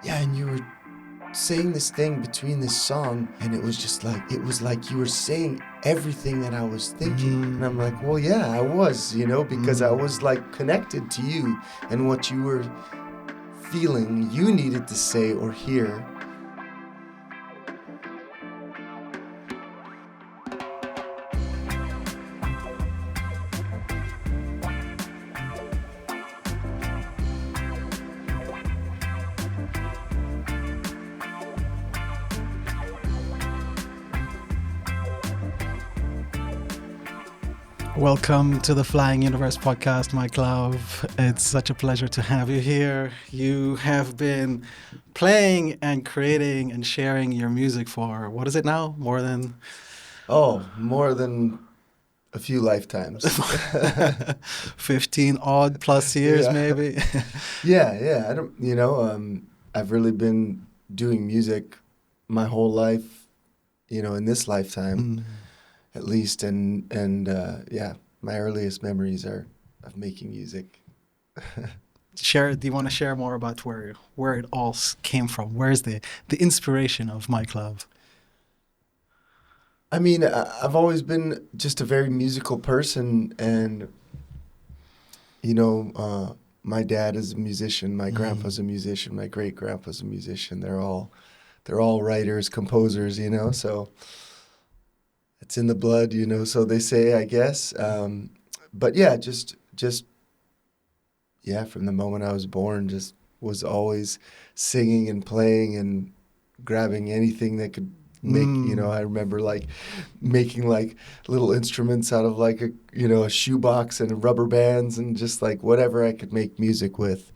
yeah, and you were saying this thing between this song, and it was just like, it was like you were saying everything that I was thinking. And I'm like, well, yeah, I was, because I was like connected to you and what you were feeling you needed to say or hear. Welcome to the Flying Universe podcast, Mike Love. It's such a pleasure to have you here. You have been playing and creating and sharing your music for, what is it now? More than A few lifetimes. 15 odd plus years, Yeah. maybe. Yeah. I don't, I've really been doing music my whole life, in this lifetime at least. And yeah, my earliest memories are of making music. Do you want to share more about where it all came from? Where's the inspiration of Mike Love? I mean, I've always been just a very musical person, and my dad is a musician, my grandpa's a musician, my great grandpa's a musician. They're all writers, composers, so it's in the blood, so they say, I guess. But yeah, just yeah, from the moment I was born, just was always singing and playing and grabbing anything that could make, I remember like making like little instruments out of like a shoebox and rubber bands and just like whatever I could make music with.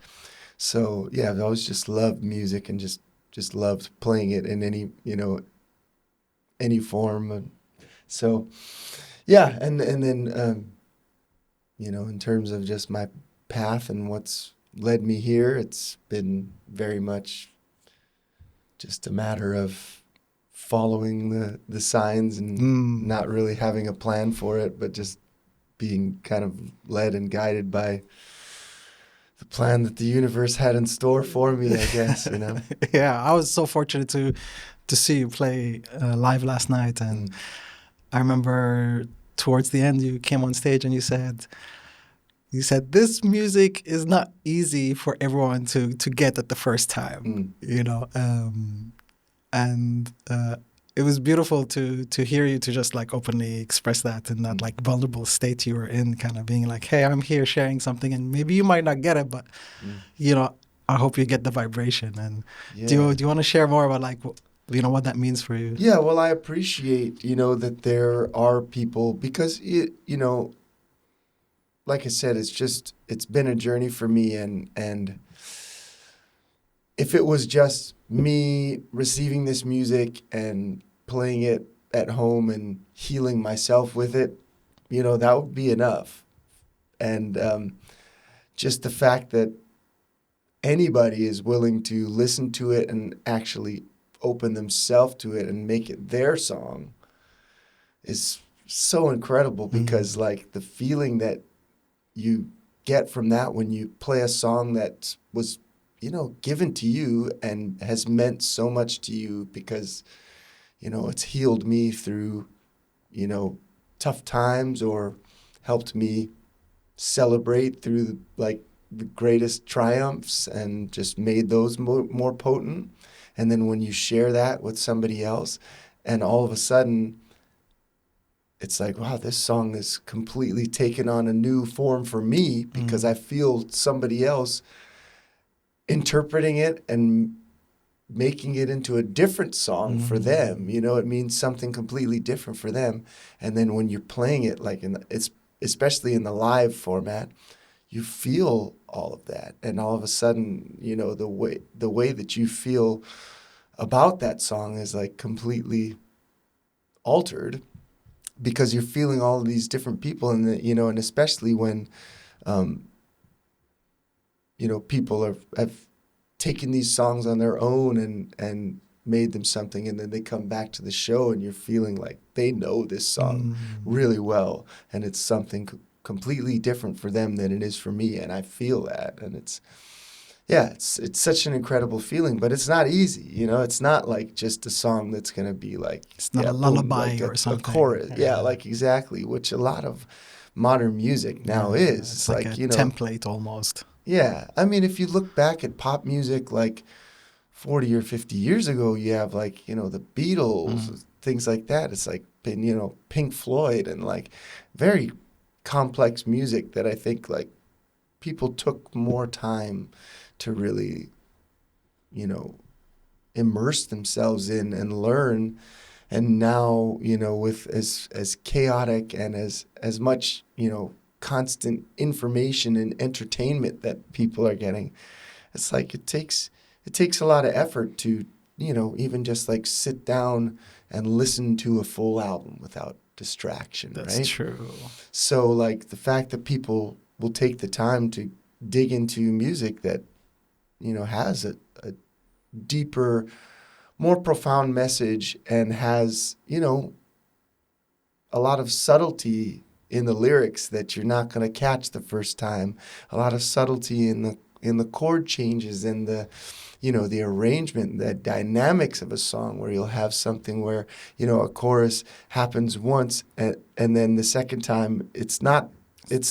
So yeah, I've always just loved music and just loved playing it in any form. So yeah, and then in terms of just my path and what's led me here, it's been very much just a matter of following the signs and not really having a plan for it, but just being kind of led and guided by the plan that the universe had in store for me, I guess, Yeah, I was so fortunate to see you play live last night, and I remember towards the end you came on stage and you said this music is not easy for everyone to get at the first time, and it was beautiful to hear you to just like openly express that in that like vulnerable state you were in, kind of being like, hey, I'm here sharing something, and maybe you might not get it, but I hope you get the vibration. And do you want to share more about like what that means for you? Yeah, well, I appreciate that there are people, because like I said, it's been a journey for me, and if it was just me receiving this music and playing it at home and healing myself with it, that would be enough. And just the fact that anybody is willing to listen to it and actually open themselves to it and make it their song is so incredible, because like the feeling that you get from that when you play a song that was given to you and has meant so much to you, because it's healed me through tough times, or helped me celebrate through like the greatest triumphs and just made those more potent. And then when you share that with somebody else, and all of a sudden it's like, wow, this song is completely taken on a new form for me, because I feel somebody else interpreting it and making it into a different song for them. It means something completely different for them. And then when you're playing it, like it's especially in the live format, you feel all of that, and all of a sudden, the way that you feel about that song is like completely altered, because you're feeling all of these different people, and and especially when people have taken these songs on their own and made them something, and then they come back to the show and you're feeling like they know this song really well, and it's something completely different for them than it is for me, and I feel that, and yeah, it's such an incredible feeling, but it's not easy. It's not like just a song that's gonna be like, It's not yeah, a boom, lullaby like or a something. chorus. Yeah, like exactly, which a lot of modern music now is. It's It's like like, a template almost. yeah. I mean, if you look back at pop music like 40 or 50 years ago, you have like, the Mm. Beatles, things like that. It's like been, Pink Floyd and like very complex music that I think like people took more time to really, you know, immerse themselves in and learn. And now, with as chaotic and as much, constant information and entertainment that people are getting, it's like it takes a lot of effort to, even just like sit down and listen to a full album without distraction, That's right? true. So like the fact that people will take the time to dig into music that, has a deeper, more profound message and has, a lot of subtlety in the lyrics that you're not going to catch the first time, a lot of subtlety in the chord changes and the arrangement, the dynamics of a song where you'll have something where, a chorus happens once and then the second time it's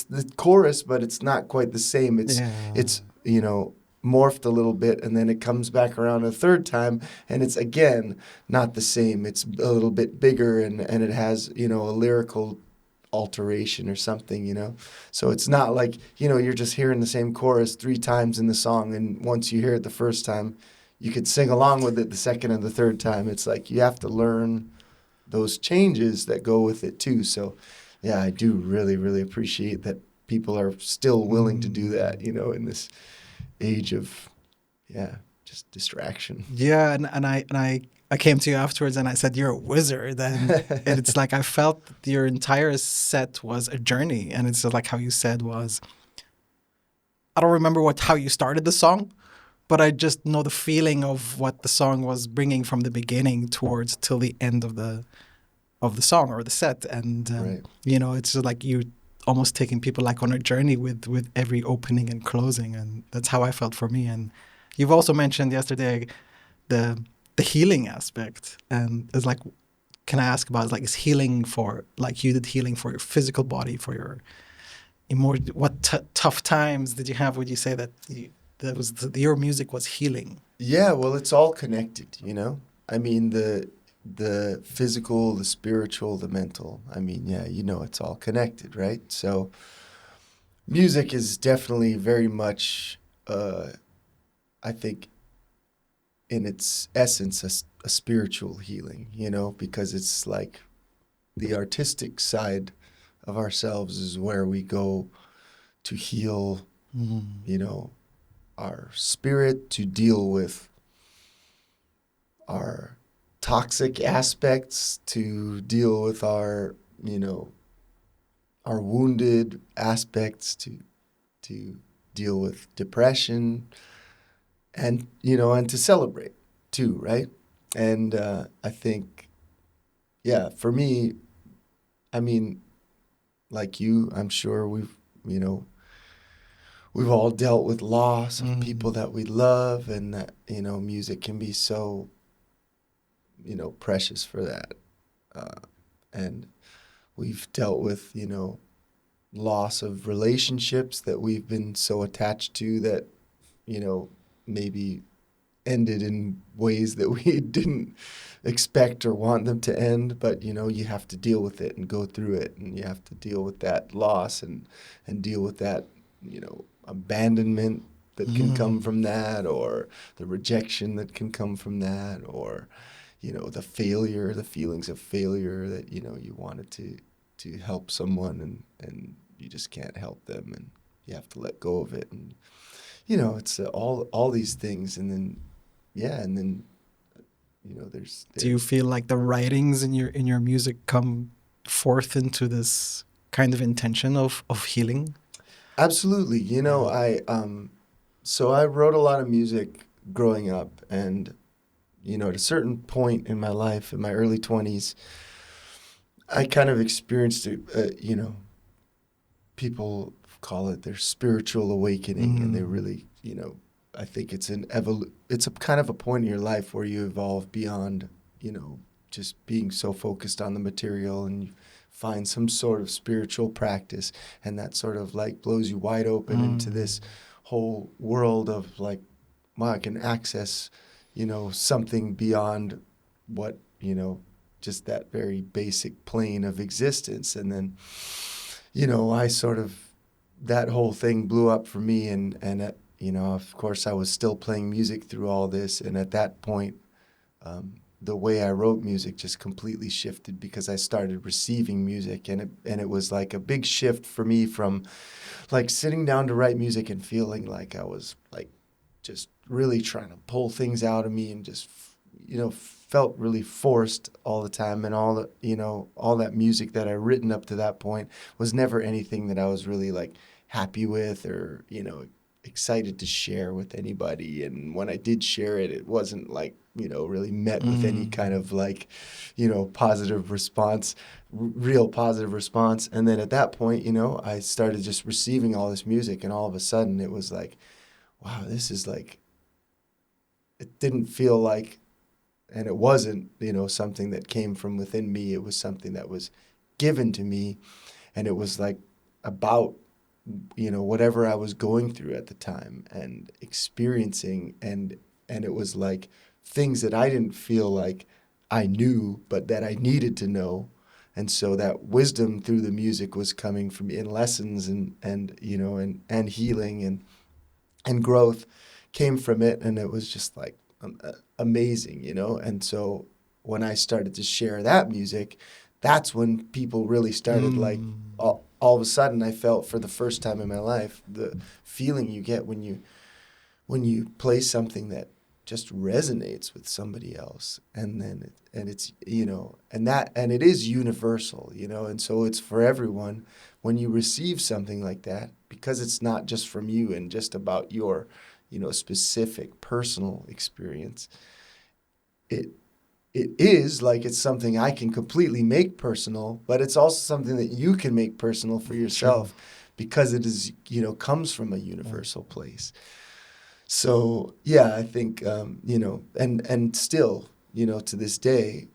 the chorus, but it's not quite the same. It's Yeah. morphed a little bit and then it comes back around a third time and it's again not the same. It's a little bit bigger and it has, a lyrical alteration or something. So it's not like, you're just hearing the same chorus three times in the song and once you hear it the first time, you could sing along with it the second and the third time. It's like you have to learn those changes that go with it too. So yeah, I do really, really appreciate that people are still willing to do that, Mm. in this age of, yeah, just distraction. Yeah, and I came to you afterwards and I said you're a wizard, and it's like I felt that your entire set was a journey, and it's like how you said was I don't remember how you started the song, but I just know the feeling of what the song was bringing from the beginning towards till the end of the song or the set, and Right. it's just like you almost taking people like on a journey with every opening and closing, and that's how I felt for me. And you've also mentioned yesterday the the healing aspect, and it's like, can I ask about, like, is healing for, like, you did healing for your physical body, for your what tough times did you have? Would you say that your music was healing? Yeah, well, it's all connected. I mean, the physical, the spiritual, the mental. I mean, yeah, it's all connected, right? So music is definitely very much, I think, in its essence, a spiritual healing, because it's like the artistic side of ourselves is where we go to heal, Mm. you know, our spirit, to deal with our toxic aspects, to deal with our wounded aspects, to deal with depression, and to celebrate too, right? And I think, yeah, for me, I mean, like you, I'm sure you know, we've all dealt with loss of people Mm. that we love, and that, music can be so, precious for that. And we've dealt with, loss of relationships that we've been so attached to that, you know, maybe ended in ways that we didn't expect or want them to end. But, you have to deal with it and go through it. And you have to deal with that loss and deal with that, abandonment that can come Mm. from that, or the rejection that can come from that, or the failure, the feelings of failure that you wanted to help someone and you just can't help them and you have to let go of it. And it's all these things. And then yeah, and then there's Do you feel like the writings in your music come forth into this kind of intention of healing? absolutely. Yeah. So I wrote a lot of music growing up, and at a certain point in my life, in my early 20s, I kind of experienced people call it their spiritual awakening, and they Mm. really, I think it's it's a kind of a point in your life where you evolve beyond, you know, just being so focused on the material, and you find some sort of spiritual practice, and that sort of like blows you wide open into this whole world of like, wow, I can access, you know, something beyond what, you know, just that very basic plane of existence. And then, you know, I sort of, that whole thing blew up for me, and you know, of course, I was still playing music through all this, and at that point, the way I wrote music just completely shifted, because I started receiving music, and it was like a big shift for me from like sitting down to write music and feeling like I was like just really trying to pull things out of me, and just, you know, felt really forced all the time, and all the, you know, all that music that I written up to that point was never anything that I was really like happy with, or, you know, excited to share with anybody. And when I did share it, it wasn't like, you know, really met with any kind of like, you know, positive response, real positive response. And then at that point, you know, I started just receiving all this music, and all of a sudden it was like, wow, this is like, it didn't feel like, and it wasn't, you know, something that came from within me. It was something that was given to me, and it was like about, you know, whatever I was going through at the time and experiencing, and it was like things that I didn't feel like I knew, but that I needed to know. And so that wisdom through the music was coming from in lessons, and you know, and healing, and growth came from it. And it was just like amazing, you know. And so when I started to share that music, that's when people really started like, all of a sudden I felt for the first time in my life the feeling you get when you play something that just resonates with somebody else. And then and it's, you know, and it is universal, you know. And so it's for everyone. When you receive something like that, because it's not just from you and just about your, you know, specific personal experience, it it is like it's something I can completely make personal, but it's also something that you can make personal for yourself, because it is, you know, comes from a universal place. So yeah, I think, you know, and still, you know, to this day,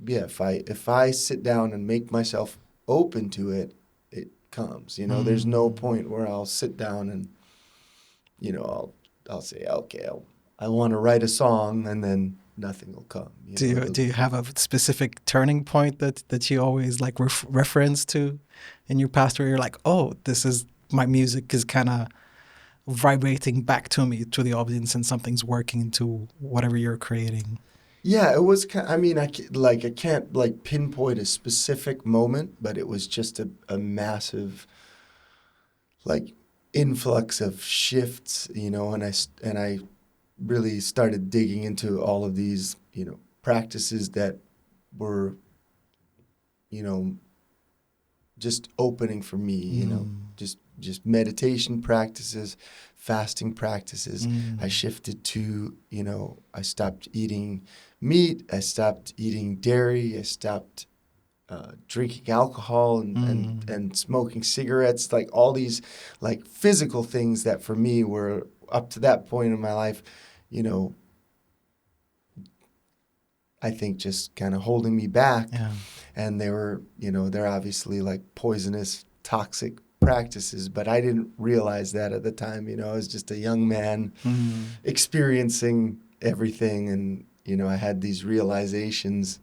yeah, if I sit down and make myself open to it, it comes. You know, there's no point where I'll sit down and, you know, I'll say, okay, I want to write a song, and then nothing will come. You Do know, you have a specific turning point that you always like reference to in your past, where you're like, oh, this is my music is kind of vibrating back to me, to the audience, and something's working into whatever you're creating? Yeah, it was. I mean, I can't like pinpoint a specific moment, but it was just a massive like influx of shifts, you know. And I really started digging into all of these, you know, practices that were, you know, just opening for me, you know, just meditation practices, fasting practices. I shifted to, you know, I stopped eating meat, I stopped eating dairy, I stopped drinking alcohol, and smoking cigarettes, like all these like physical things that for me were up to that point in my life, you know, I think just kind of holding me back. Yeah. And they were, you know, they're obviously like poisonous, toxic practices, but I didn't realize that at the time. You know, I was just a young man experiencing everything. And, you know, I had these realizations.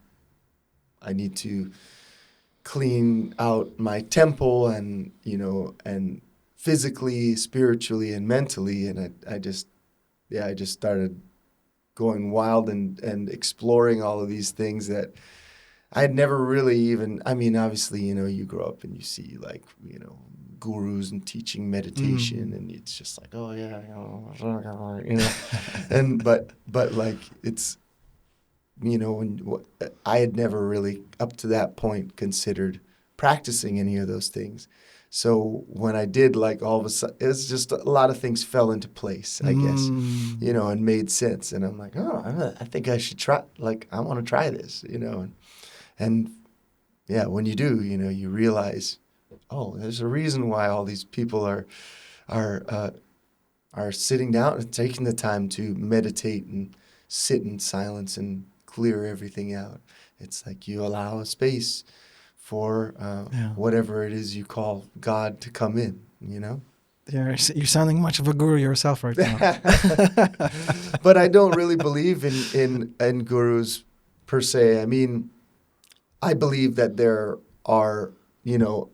I need to clean out my temple, and, you know, and physically, spiritually, and mentally. And I just, yeah, I just started going wild, and exploring all of these things that I had never really even, I mean, obviously, you know, you grow up and you see like, you know, gurus and teaching meditation, and it's just like, oh yeah, you know, and but like it's, you know, when I had never really up to that point considered practicing any of those things. So when I did, like all of a sudden, it was just a lot of things fell into place, I guess, you know, and made sense. And I'm like, oh, I think I should try, like, I want to try this, you know. And yeah, when you do, you know, you realize, oh, there's a reason why all these people are are sitting down and taking the time to meditate and sit in silence and clear everything out. It's like you allow a space for whatever it is you call God to come in, you know? You're sounding much of a guru yourself right now. But I don't really believe in gurus per se. I mean, I believe that there are, you know,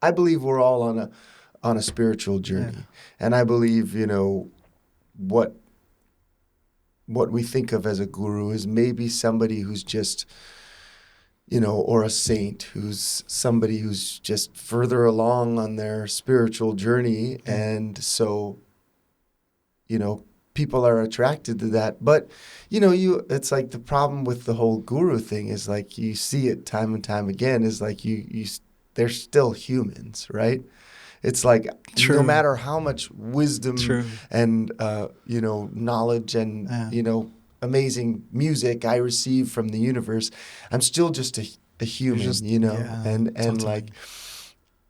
I believe we're all on a spiritual journey. And I believe, you know, what we think of as a guru is maybe somebody who's just, you know, or a saint, who's somebody who's just further along on their spiritual journey. And so, you know, people are attracted to that. But, you know, it's like the problem with the whole guru thing is like you see it time and time again is like they're still humans, right? It's like no matter how much wisdom and, you know, knowledge and, you know, amazing music I receive from the universe, I'm still just a human, you know? And totally. Like,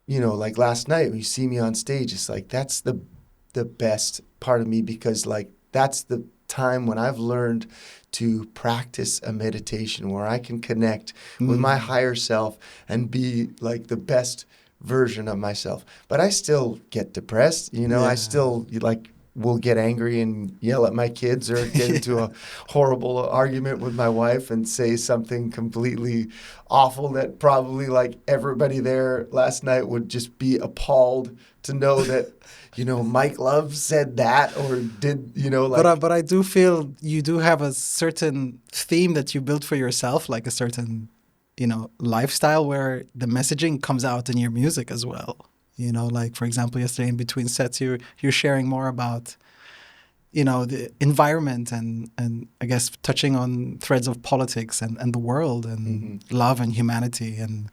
you know, like last night when you see me on stage, it's like that's the best part of me because like that's the time when I've learned to practice a meditation where I can connect with my higher self and be like the best version of myself. But I still get depressed, you know, I still like will get angry and yell at my kids or get into a horrible argument with my wife and say something completely awful that probably like everybody there last night would just be appalled to know that, you know, Mike Love said that or did, you know, like. But I do feel you do have a certain theme that you built for yourself, like a certain, you know, lifestyle where the messaging comes out in your music as well. You know, like, for example, yesterday in between sets, you're sharing more about, you know, the environment and I guess touching on threads of politics and the world and love and humanity. And,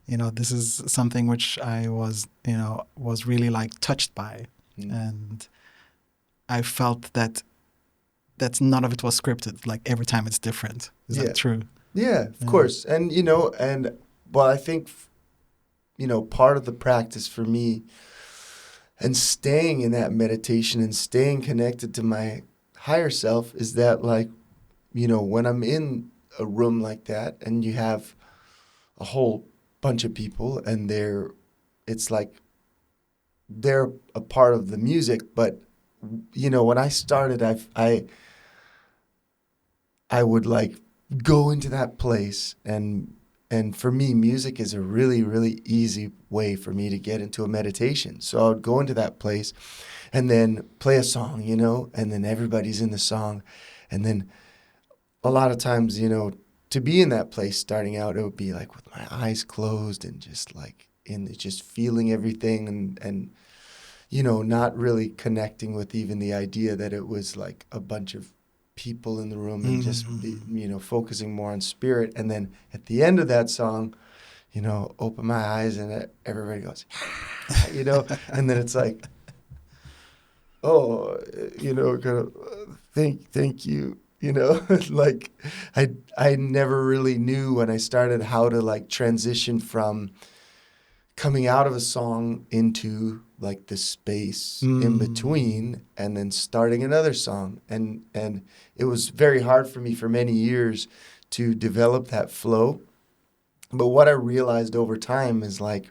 you know, this is something which I was really like touched by. And I felt that none of it was scripted. Like every time it's different. Is that true? Yeah, of course. And, you know, well, I think, you know, part of the practice for me and staying in that meditation and staying connected to my higher self is that, like, you know, when I'm in a room like that and you have a whole bunch of people and it's like they're a part of the music, but, you know, when I started, I would like go into that place and for me, music is a really, really easy way for me to get into a meditation. So I would go into that place and then play a song, you know, and then everybody's in the song. And then a lot of times, you know, to be in that place starting out, it would be like with my eyes closed and just like just feeling everything and, you know, not really connecting with even the idea that it was like a bunch of people in the room and just you know, focusing more on spirit. And then at the end of that song, you know, open my eyes and everybody goes, you know, and then it's like, oh, you know, kind of thank you, you know, like I never really knew when I started how to like transition from coming out of a song into like the space in between and then starting another song. And it was very hard for me for many years to develop that flow. But what I realized over time is like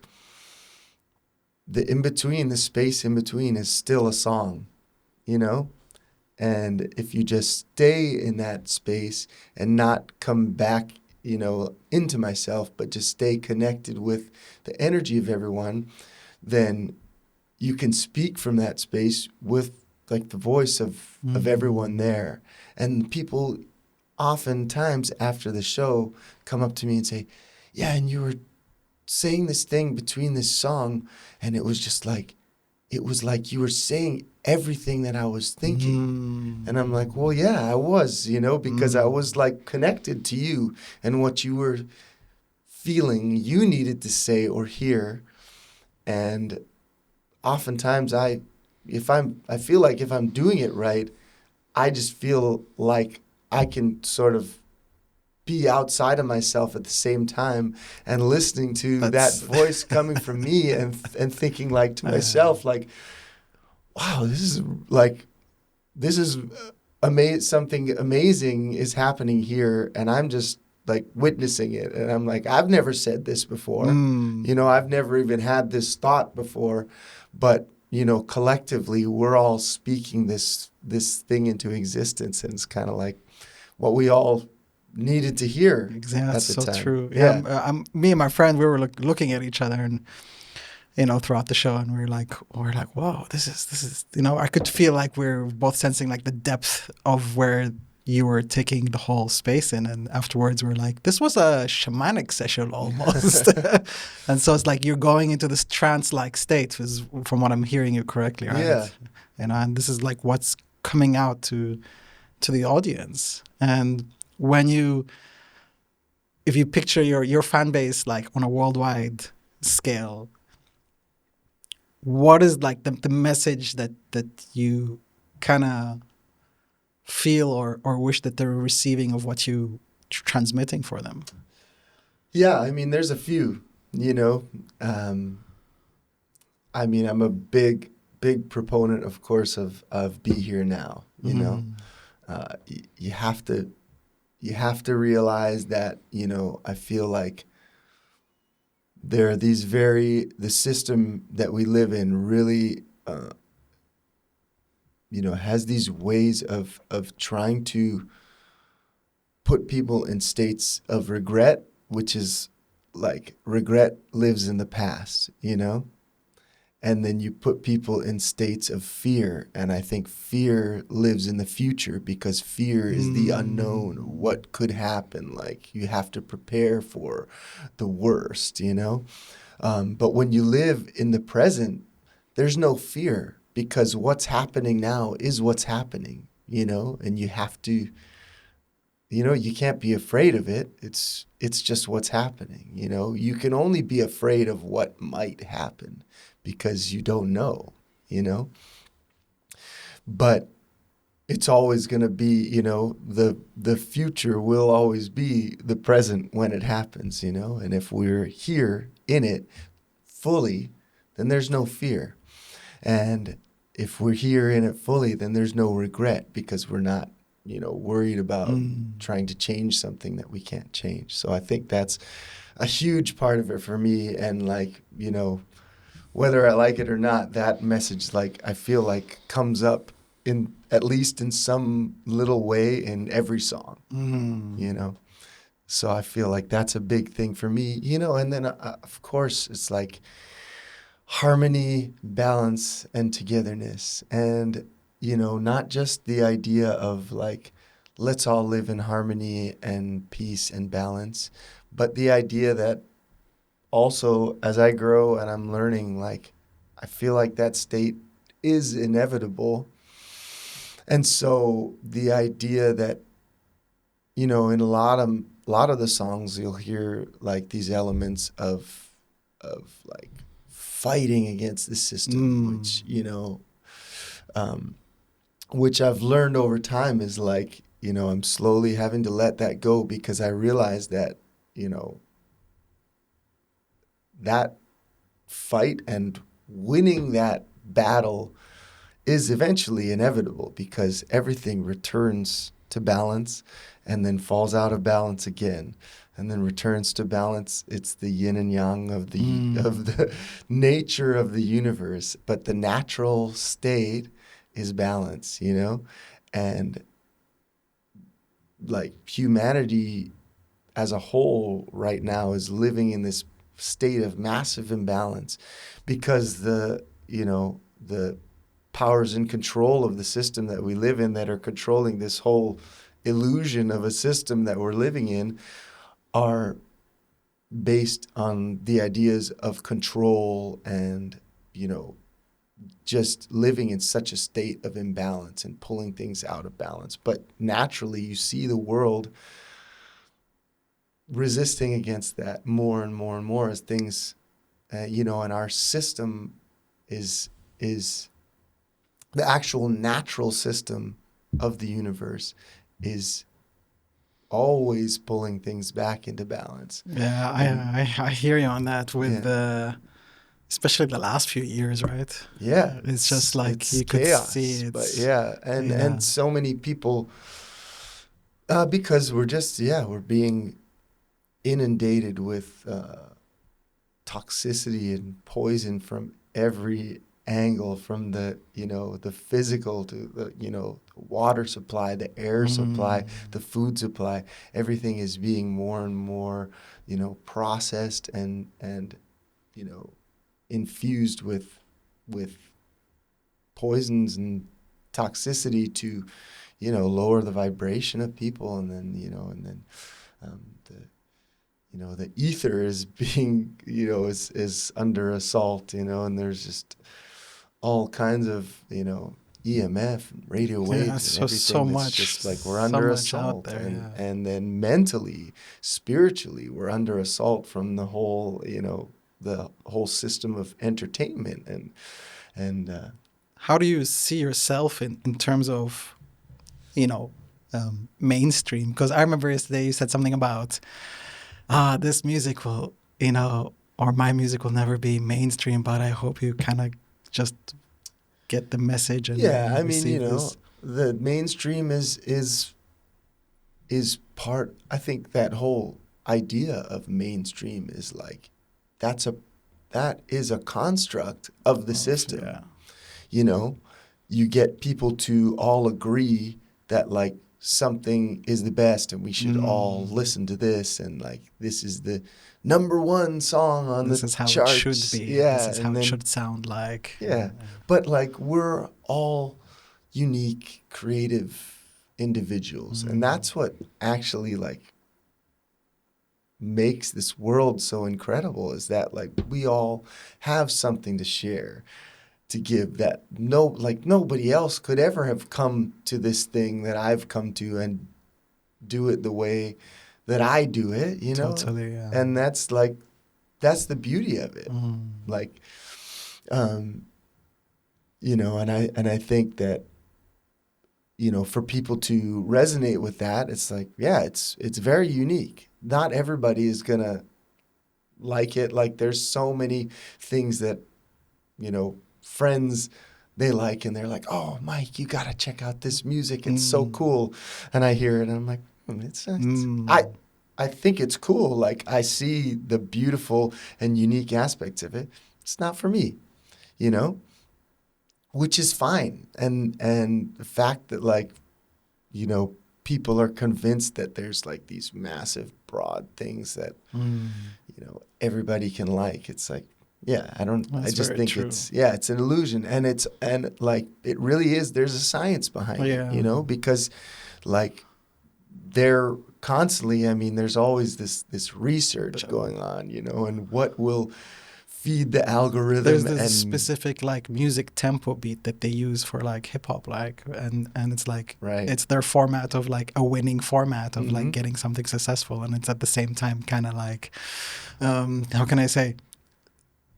the in-between, the space in between is still a song, you know? And if you just stay in that space and not come back, you know, into myself, but just stay connected with the energy of everyone, then you can speak from that space with like the voice of everyone there. And people oftentimes after the show come up to me and say, yeah, and you were saying this thing between this song, and it was just like, it was like you were saying everything that I was thinking. And I'm like, well, yeah, I was, you know, because I was like connected to you and what you were feeling you needed to say or hear. And oftentimes I feel like if I'm doing it right, I just feel like I can sort of be outside of myself at the same time and listening to that voice coming from me and thinking like to myself, like, wow, this is something amazing is happening here, and I'm just like witnessing it, and I'm like, I've never said this before, Mm, I've never even had this thought before, but collectively we're all speaking this thing into existence, and it's kind of like what we all needed to hear exactly. That's at the so time. true. Yeah, Yeah. me and my friend, we were looking at each other, and throughout the show, and we're like, whoa, this is, I could feel like we're both sensing like the depth of where you were taking the whole space in, and afterwards we're like, this was a shamanic session almost. And so it's like you're going into this trance-like state, is from what I'm hearing you correctly, Yeah. right? And this is like what's coming out to the audience. And when if you picture your fan base like on a worldwide scale, what is like the message that you kind of feel or wish that they're receiving of what you transmitting for them? Yeah, I mean, there's a few, you know. Um, I mean, I'm a big proponent, of course, of Be Here Now, Mm. you have to realize that, I feel like there are the system that we live in really, has these ways of trying to put people in states of regret, which is like regret lives in the past, And then you put people in states of fear. And I think fear lives in the future because fear is the unknown. Mm. What could happen? Like you have to prepare for the worst, But when you live in the present, there's no fear because what's happening now is what's happening, And you have to, you can't be afraid of it. It's just what's happening, You can only be afraid of what might happen because you don't know, you know. But it's always going to be, the future will always be the present when it happens, And if we're here in it fully, then there's no fear. And if we're here in it fully, then there's no regret because we're not, worried about Mm. trying to change something that we can't change. So I think that's a huge part of it for me. And like, whether I like it or not, that message, like, I feel like comes up in at least in some little way in every song, Mm. you know? So I feel like that's a big thing for me, and then of course it's like harmony, balance, and togetherness. And, not just the idea of like, let's all live in harmony and peace and balance, but the idea that also as I grow and I'm learning, like, I feel like that state is inevitable. And so the idea that, in a lot of the songs you'll hear like these elements of like fighting against the system, which, Mm. um, which I've learned over time is like, I'm slowly having to let that go because I realize that, you know, that fight and winning that battle is eventually inevitable because everything returns to balance and then falls out of balance again and then returns to balance. It's the yin and yang of the of Mm. the nature of the universe, but the natural state is balance, And like humanity as a whole right now is living in this state of massive imbalance because the powers in control of the system that we live in that are controlling this whole illusion of a system that we're living in are based on the ideas of control and, just living in such a state of imbalance and pulling things out of balance. But naturally, you see the world resisting against that more and more and more as things, and our system is the actual natural system of the universe is always pulling things back into balance. Yeah, And I hear you on that with yeah, especially the last few years, right? Yeah, It's just like it's you could see chaos, but it's yeah, yeah. and so many people, because we're just, yeah, we're being inundated with toxicity and poison from every angle, from the, the physical to the, water supply, the air supply, the food supply. Everything is being more and more, processed and infused with poisons and toxicity to, lower the vibration of people. And then, the, the ether is being, is under assault, and there's just all kinds of, EMF and radio Yeah, waves and so everything that's much, just like we're so under much out assault. there. Yeah. And then mentally, spiritually, we're under assault from the whole, the whole system of entertainment and How do you see yourself in terms of, you know, mainstream? Because I remember yesterday you said something about, this music will, or my music will never be mainstream, but I hope you kind of just get the message yeah, and I mean, receive this. the mainstream is part. I think that whole idea of mainstream is like that is a construct of the system. Yeah. You know, you get people to all agree that like something is the best and we should all listen to this, and like this is the number one song on This the is how it should charts. be. This Yeah, is how and it then should sound like. yeah, but like we're all unique, creative individuals, and that's what actually like makes this world so incredible, is that like we all have something to share, to give, that nobody else could ever have come to this thing that I've come to and do it the way that I do it, Totally, yeah. and that's the beauty of it. Like um and I think that for people to resonate with that, it's like, yeah, it's very unique. Not everybody is gonna like it. Like there's so many things that friends, they like, and they're like, oh, Mike, you gotta check out this music, it's so cool. And I hear it and I'm like, I think it's cool. Like I see the beautiful and unique aspects of it. It's not for me, you know which is fine. And the fact that like people are convinced that there's like these massive broad things that everybody can like, it's like, yeah, I That's just very think true. it's an illusion. And like it really is, there's a science behind Yeah. it, because like they're constantly, I mean, there's always this research going on, and what will feed the algorithm. There's this and specific like music tempo beat that they use for like hip hop, like, and it's like, Right. it's their format of like a winning format of like Mhm. getting something successful, and it's at the same time kind of like, how can I say,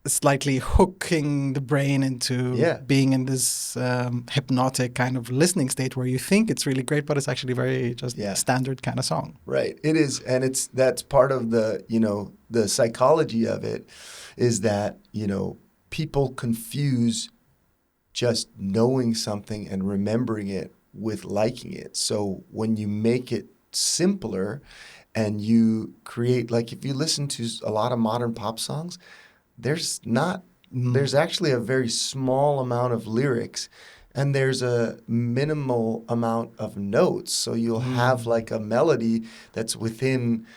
slightly hooking the brain into Yeah. being in this hypnotic kind of listening state where you think it's really great, but it's actually very just Yeah. standard kind of song. Right. It is. And that's part of the, the psychology of it, is that, people confuse just knowing something and remembering it with liking it. So when you make it simpler and you create, like if you listen to a lot of modern pop songs, there's actually a very small amount of lyrics, and there's a minimal amount of notes. So you'll have like a melody that's within,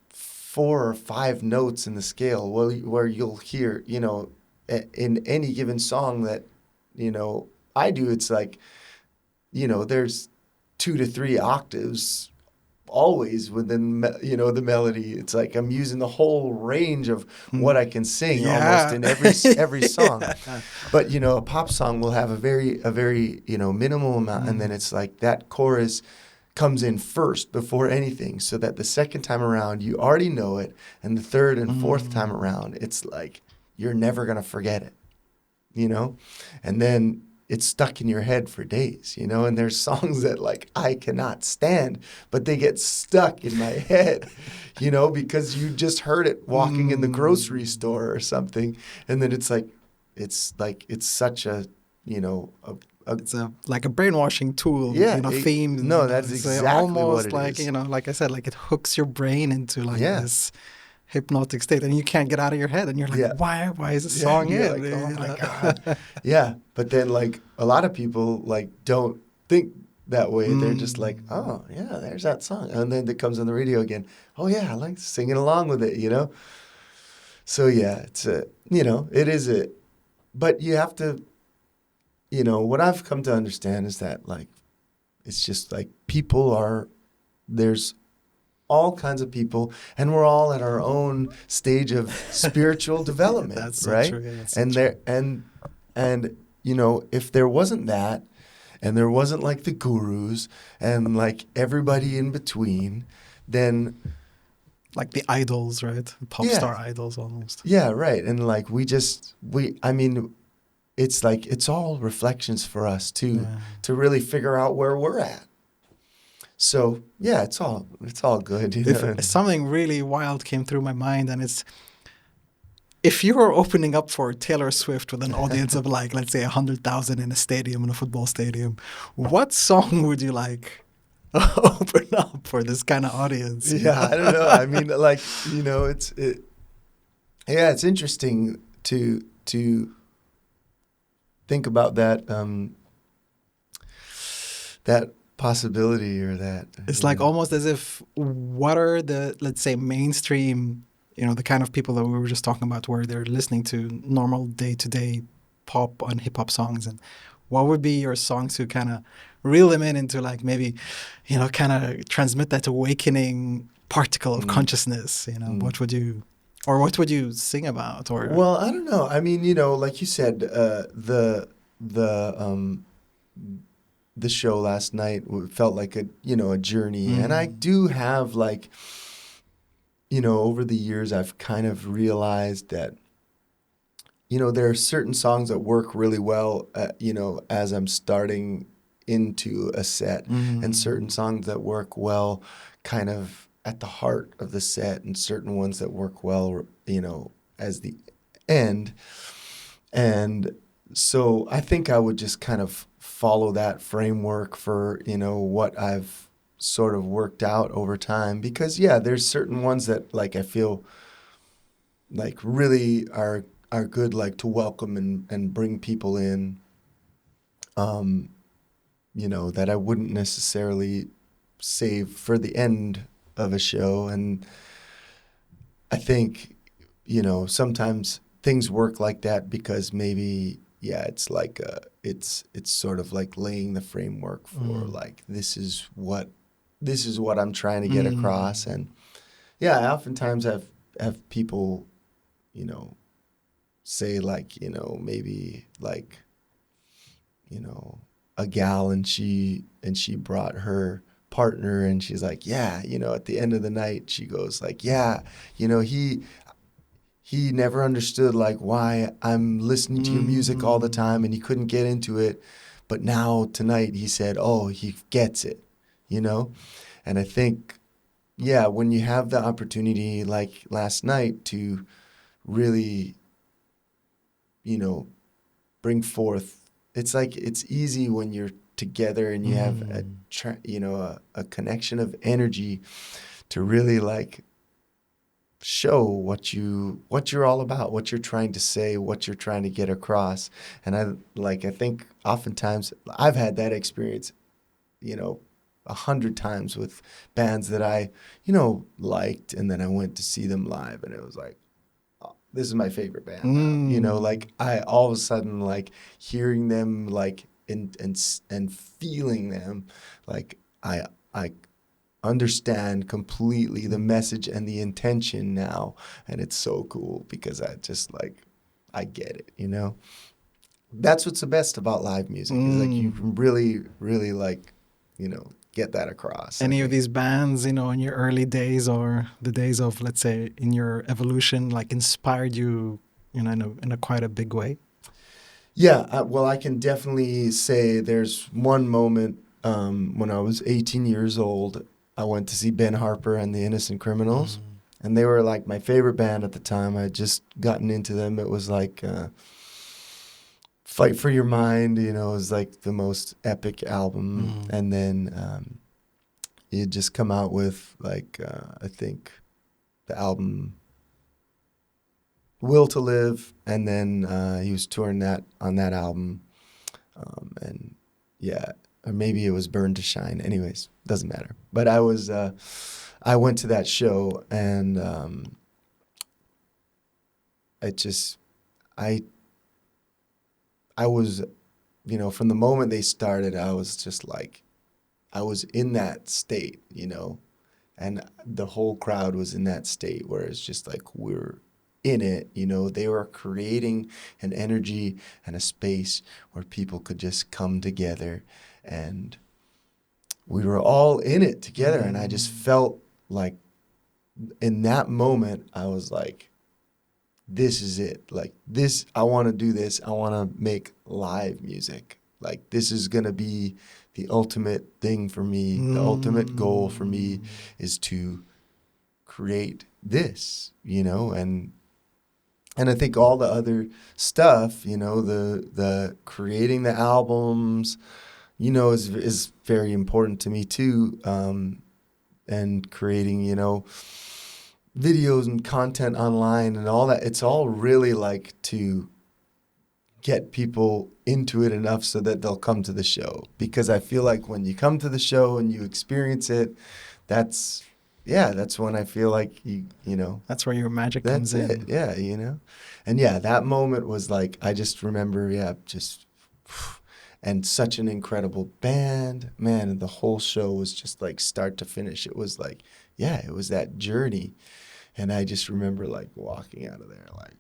4 or 5 notes in the scale, where you'll hear, in any given song that, I do, it's like, there's 2 to 3 octaves always within the melody. It's like I'm using the whole range of what I can sing almost in every song. But a pop song will have a very minimal amount, and then it's like that chorus comes in first before anything, so that the second time around you already know it, and the third and fourth time around it's like you're never gonna forget it, and then it's stuck in your head for days, you know, and there's songs that like I cannot stand, but they get stuck in my head, you know, because you just heard it walking in the grocery store or something. And then it's such a, you know, it's like a brainwashing tool, yeah, themes. no, that's It's exactly what almost it like, is. like I said, like it hooks your brain into like Yeah. this hypnotic state, and you can't get out of your head, and you're like, Yeah. why is this Yeah, song you're in? like, oh my God. Yeah. But then like a lot of people like don't think that way. They're just like, oh yeah, there's that song. And then it comes on the radio again. Oh yeah, I like singing along with it, you know? So yeah, it is but you have to, what I've come to understand is that like, it's just like there's all kinds of people, and we're all at our own stage of spiritual development, That's so right? true. Yeah, that's so And true. if there wasn't that, and there wasn't like the gurus and like everybody in between, then Like the idols, right? Pop yeah, star idols almost. yeah, right. And like I mean, it's like it's all reflections for us too, Yeah. to really figure out where we're at. So yeah, it's all good, you If know. something really wild came through my mind, and it's, if you were opening up for Taylor Swift with an audience of like, let's say 100,000 in a stadium, in a football stadium, what song would you like open up for this kind of audience? Yeah, I don't know. I mean, like, yeah, it's interesting to think about that possibility or that. It's like almost as if, what are the, let's say, mainstream, the kind of people that we were just talking about, where they're listening to normal day-to-day pop and hip-hop songs, and what would be your songs to kind of reel them in into like maybe, kind of transmit that awakening particle of consciousness, what would you sing about? Or Well, I don't know. I mean, like you said, the show last night felt like a journey, and I do have like, over the years I've kind of realized that, there are certain songs that work really well, as I'm starting into a set, and certain songs that work well kind of at the heart of the set, and certain ones that work well, as the end. And so I think I would just kind of follow that framework for, what I've sort of worked out over time, because yeah, there's certain ones that like I feel like really are good, like to welcome and bring people in, that I wouldn't necessarily save for the end of a show. And I think, sometimes things work like that because maybe, yeah, it's like it's sort of like laying the framework for like, this is what I'm trying to get across. And yeah, I oftentimes have people, say like, maybe like, a gal, and she brought her partner, and she's like, yeah, at the end of the night, she goes like, yeah, he never understood like why I'm listening to your music all the time, and he couldn't get into it, but now tonight he said, oh, he gets it, And I think, yeah, when you have the opportunity like last night to really, bring forth, it's like it's easy when you're together and you have a connection of energy to really like show what you're all about, what you're trying to say, what you're trying to get across. And I think oftentimes I've had that experience, 100 times with bands that I, liked, and then I went to see them live, and it was like, oh, this is my favorite band now. Like I all of a sudden like hearing them like and feeling them, like I understand completely the message and the intention now, and it's so cool because I just like I get it. That's what's the best about live music, is like you can really, really like, get that across. Any of these bands, in your early days or the days of, let's say, in your evolution, like inspired you, in a quite a big way? Yeah, well, I can definitely say there's one moment when I was 18 years old. I went to see Ben Harper and the Innocent Criminals, and they were like my favorite band at the time. I had just gotten into them. It was like Fight for Your Mind, you know, it was like the most epic album. And then he had just come out with like, I think the album Will to Live, and then he was touring that on that album. And yeah, or maybe it was Burn to Shine. Anyways, doesn't matter. But I went to that show, and it just, I, I was, you know, from the moment they started, I was just like, I was in that state, you know, and the whole crowd was in that state where it's just like we're in it, you know. They were creating an energy and a space where people could just come together, and we were all in it together. And I just felt like in that moment, I was like, this is it. Like this, I want to do this. I want to make live music. Like this is going to be the ultimate thing for me. The ultimate goal for me is to create this, you know, and I think all the other stuff, you know, the creating the albums, you know, is very important to me too. And creating, you know, videos and content online and all that. It's all really like to get people into it enough so that they'll come to the show. Because I feel like when you come to the show and you experience it, that's when I feel like you know, That's where your magic that's comes it. in. Yeah, you know. And yeah, that moment was like, I just remember, just and such an incredible band, man, and the whole show was just like start to finish. It was like, yeah, it was that journey. And I just remember like walking out of there like,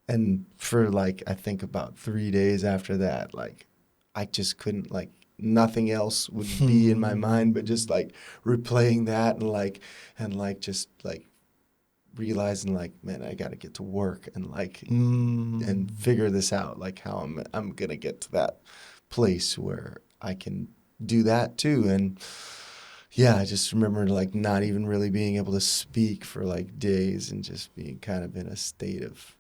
and for like I think about 3 days after that, like I just couldn't, like nothing else would be in my mind but just like replaying that and like just like realizing like, man, I got to get to work and like and figure this out, like how I'm gonna get to that place where I can do that too. And yeah, I just remember like not even really being able to speak for like days and just being kind of in a state of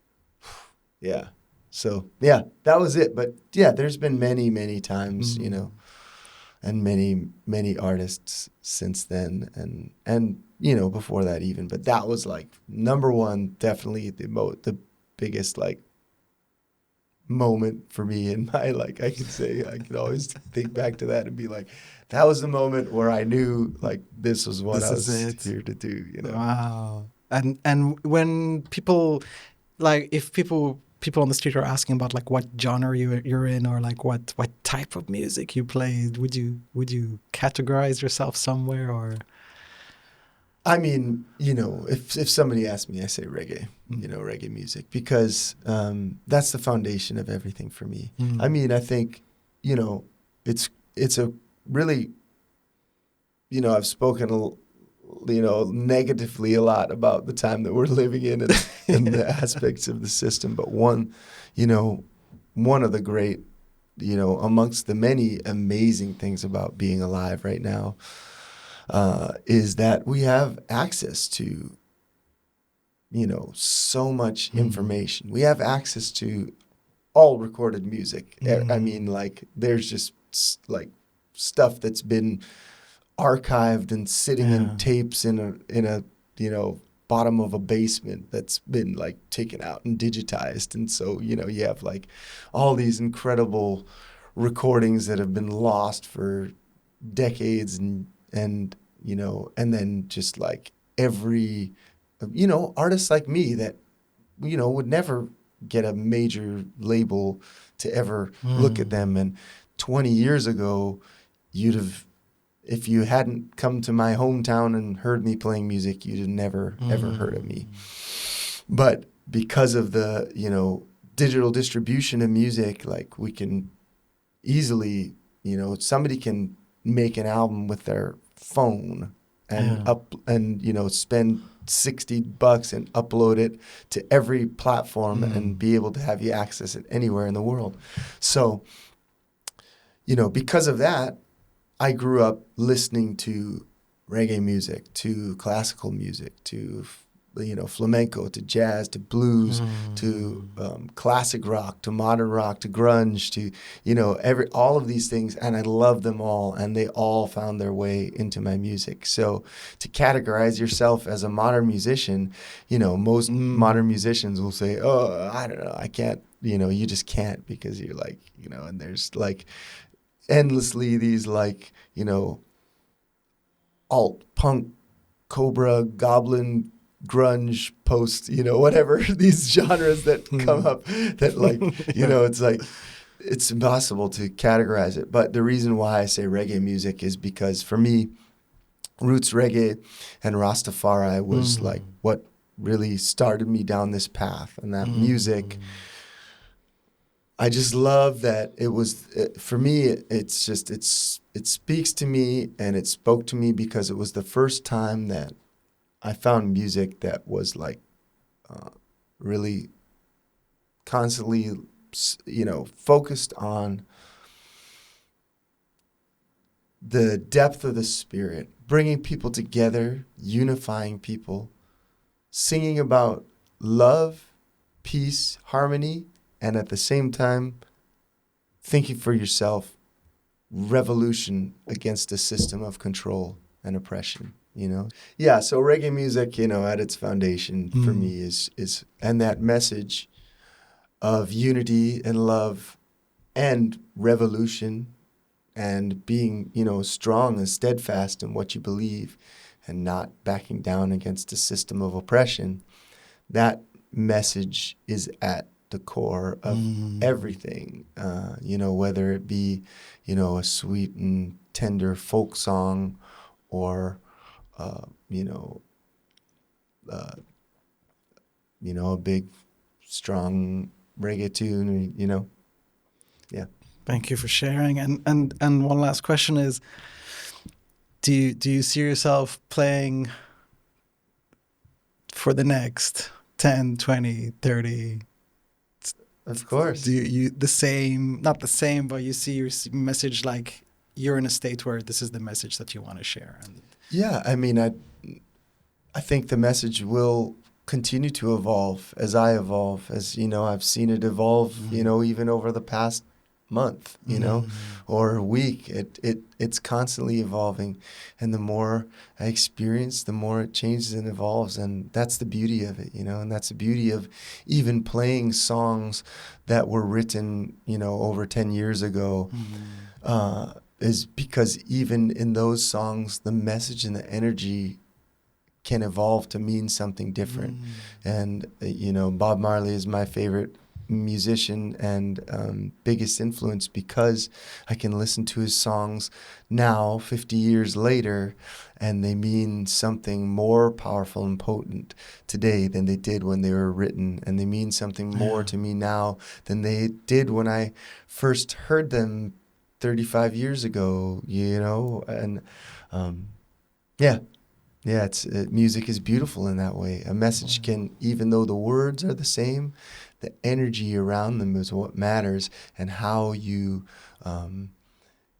yeah. So yeah, that was it. But yeah, there's been many times, you know, and many artists since then, and you know before that even. But that was like number one, definitely the biggest like moment for me in my, like I could say I could always think back to that and be like, that was the moment where I knew like this was what This I is was it. here to do, you know. Wow. And when people, like, if people on the street are asking about like what genre you're in, or like what type of music you play, would you categorize yourself somewhere, or? I mean, you know, if somebody asked me, I say reggae, you know, reggae music, because that's the foundation of everything for me. I mean, I think, you know, it's a really, you know, I've spoken, you know, negatively a lot about the time that we're living in and the aspects of the system. But one, you know, one of the great, you know, amongst the many amazing things about being alive right now, is that we have access to, you know, so much information. We have access to all recorded music. I mean, like, there's just like stuff that's been archived and sitting in tapes in a you know bottom of a basement that's been like taken out and digitized. And so, you know, you have like all these incredible recordings that have been lost for decades, and you know, and then just like every, you know, artists like me that, you know, would never get a major label to ever look at them. And 20 years ago, you'd have, if you hadn't come to my hometown and heard me playing music, you'd have never ever heard of me. But because of the, you know, digital distribution of music, like we can easily, you know, somebody can make an album with their phone and you know, spend $60 and upload it to every platform and be able to have you access it anywhere in the world. So, because of that, I grew up listening to reggae music, to classical music, to flamenco, to jazz, to blues, to classic rock, to modern rock, to grunge, to all of these things, and I love them all, and they all found their way into my music. So to categorize yourself as a modern musician, most modern musicians will say, "Oh, I don't know, I can't." You just can't, because you're like, and there's like endlessly these like alt punk, cobra, goblin, grunge, post, whatever, these genres that come up that like, it's like, it's impossible to categorize it. But the reason why I say reggae music is because for me, roots reggae and Rastafari was like what really started me down this path. And that music, I just love that it was, for me, it speaks to me, and it spoke to me because it was the first time that I found music that was like really constantly, focused on the depth of the spirit, bringing people together, unifying people, singing about love, peace, harmony, and at the same time, thinking for yourself, revolution against a system of control and oppression. Yeah, so reggae music, at its foundation for me is and that message of unity and love and revolution, and being, strong and steadfast in what you believe and not backing down against a system of oppression. That message is at the core of everything, whether it be, a sweet and tender folk song, or a big, strong reggae tune, yeah. Thank you for sharing. And one last question is, do you see yourself playing for the next 10, 20, 30? Of course. Do you the same, not the same, but you see your message like you're in a state where this is the message that you want to share? Yeah, I mean, I think the message will continue to evolve as I evolve, as, I've seen it evolve, even over the past month, or week. It's constantly evolving, and the more I experience, the more it changes and evolves, and that's the beauty of it, and that's the beauty of even playing songs that were written, over 10 years ago, is because even in those songs, the message and the energy can evolve to mean something different. And, Bob Marley is my favorite musician and biggest influence, because I can listen to his songs now, 50 years later, and they mean something more powerful and potent today than they did when they were written. And they mean something more to me now than they did when I first heard them 35 years ago, and music is beautiful in that way. A message can, even though the words are the same, the energy around them is what matters, and how you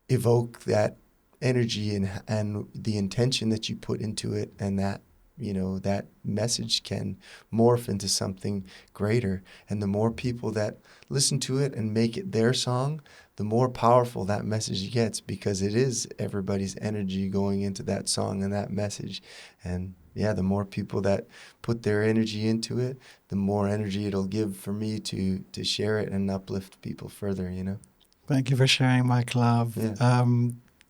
evoke that energy and the intention that you put into it, and that that message can morph into something greater. And the more people that listen to it and make it their song, the more powerful that message gets, because it is everybody's energy going into that song and that message. And the more people that put their energy into it, the more energy it'll give for me to share it and uplift people further, Thank you for sharing, Mike Love. Yeah.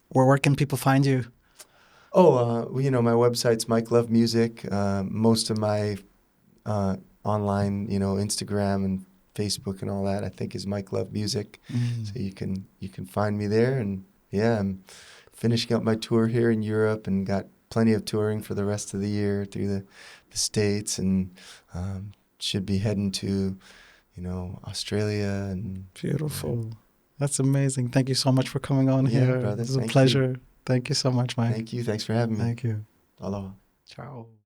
Where can people find you? My website's Mike Love Music. Most of my online, Instagram and Facebook and all that, I think, is Mike Love Music. So you can find me there. And I'm finishing up my tour here in Europe, and got plenty of touring for the rest of the year through the States, and should be heading to, Australia. And beautiful. That's amazing. Thank you so much for coming on here. Brother, it was a pleasure. Thank you so much, Mike. Thank you. Thanks for having me. Thank you. Aloha. Ciao.